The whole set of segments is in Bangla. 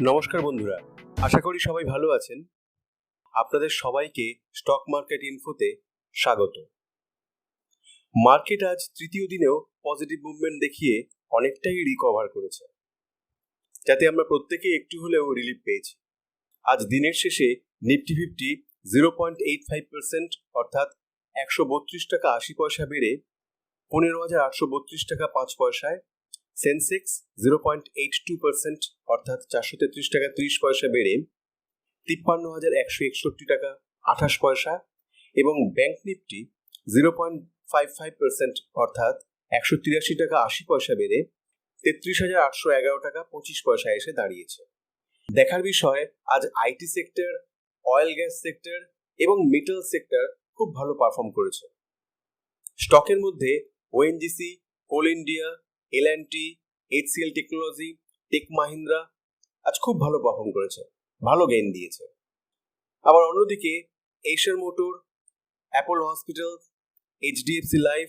নমস্কার বন্ধুরা, আশা করি সবাই ভালো আছেন। আপনাদের সবাইকে স্টক মার্কেট ইনফোতে স্বাগত। মার্কেট আজ তৃতীয় দিনেও পজিটিভ মুভমেন্ট দেখিয়ে অনেকটাই রিকভার করেছে, যাতে আমরা প্রত্যেকে একটু হলেও রিলিফ পেয়েছি। আজ দিনের শেষে নিফটি 50 0.85% অর্থাৎ 132 টাকা 80 পয়সা বেড়ে 15,832 টাকা 5 পয়সায়, সেন্সেক্স 0.82% অর্থাৎ 433 টাকা 30 পয়সা বেড়ে 53,161 টাকা 28 পয়সা এবং ব্যাংক নিফটি 0.55% অর্থাৎ 183 টাকা 80 পয়সা বেড়ে 33,811 টাকা 25 পয়সায় এসে দাঁড়িয়েছে। দেখার বিষয়, আজ IT sector, oil gas sector এবং মেটাল সেক্টর খুব ভালো পারফর্ম করেছে। স্টকের মধ্যে ONGC, coal India, L&T, HCL technology, tech Mahindra আজ খুব ভালো পারফর্ম করেছে, ভালো গেইন দিয়েছে। আবার অন্যদিকে এশিয়ার motor, Apollo hospital, HDFC life,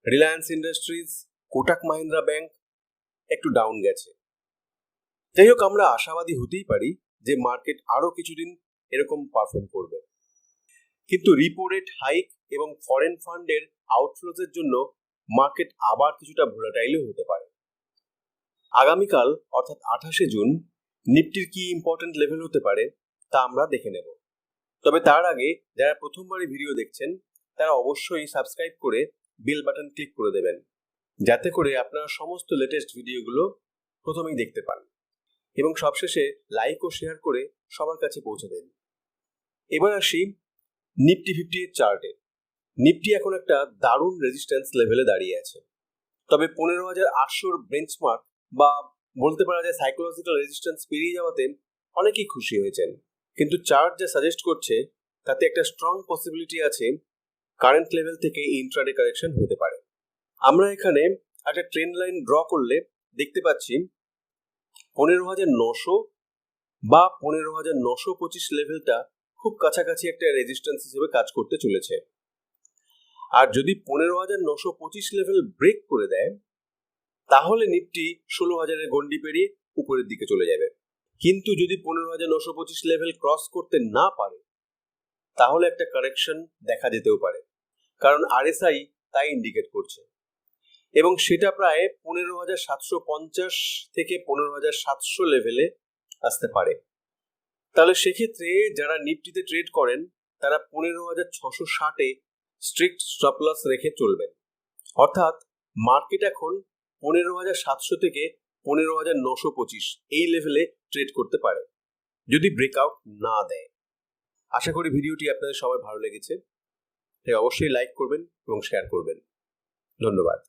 Reliance industries, Kotak Mahindra bank একটু ডাউন গেছে। যাই হোক, আমরা আশাবাদী হতেই পারি যে মার্কেট আরো কিছুদিন এরকম পারফর্ম করবে, কিন্তু রিপো রেট হাইক এবং ফরেন ফান্ডের আউটফ্লোজের জন্য মার্কেট আবার কিছুটা ভোলাটাইলও হতে পারে। আগামীকাল অর্থাৎ 28শে জুন নিফটির কি ইম্পর্টেন্ট লেভেল হতে পারে তা আমরা দেখে নেব। তবে তার আগে যারা প্রথমবারই ভিডিও দেখছেন তারা অবশ্যই সাবস্ক্রাইব করে বেল বাটন ক্লিক করে দেবেন, যাতে করে আপনারা সমস্ত লেটেস্ট ভিডিওগুলো প্রথমেই দেখতে পান এবং সবশেষে লাইক ও শেয়ার করে সবার কাছে পৌঁছে দেন। এবার আসি নিফটি 50 এর চার্টে। নিফটি এখন একটা দারুণ রেজিস্ট্যান্স লেভেলে দাঁড়িয়ে আছে, তবে 15,800 বেঞ্চমার্ক বা বলতে পারা যায় সাইকোলজিক্যাল রেজিস্ট্যান্স পেরিয়ে যাওয়াতে অনেকেই খুশি হয়েছেন, কিন্তু চার্ট যা সাজেস্ট করছে তাতে একটা স্ট্রং পসিবিলিটি আছে কারেন্ট লেভেল থেকে ইন্ট্রাডে কারেকশন হতে পারে। আমরা এখানে একটা ট্রেন্ড লাইন ড্র করলে দেখতে পাচ্ছি 15,900 বা 15,925 লেভেলটা খুব কাছাকাছি একটা রেজিস্ট্যান্স হিসেবে কাজ করতে চলেছে। আর যদি 15,925 লেভেল ব্রেক করে দেয় তাহলে নিফটি 16,000-এর গন্ডি পেরিয়ে উপরের দিকে চলে যাবে। কিন্তু যদি 15,925 লেভেল ক্রস করতে না পারে তাহলে একটা কারেকশন দেখা যেতেও পারে, কারণ আরএসআই তাই ইন্ডিকেট করছে এবং সেটা প্রায় 15,750 থেকে 15,700 লেভেলে আসতে পারে। তাহলে সেক্ষেত্রে যারা নিফটিতে ট্রেড করেন তারা 15,660-এ স্ট্রিক্ট স্টপ লস রেখে চলবেন। অর্থাৎ মার্কেট এখন 15,700 থেকে 15,925 এই লেভেলে ট্রেড করতে পারে যদি ব্রেকআউট না দেয়। আশা করি ভিডিওটি আপনাদের সবার ভালো লেগেছে, তাই অবশ্যই লাইক করবেন এবং শেয়ার করবেন। ধন্যবাদ।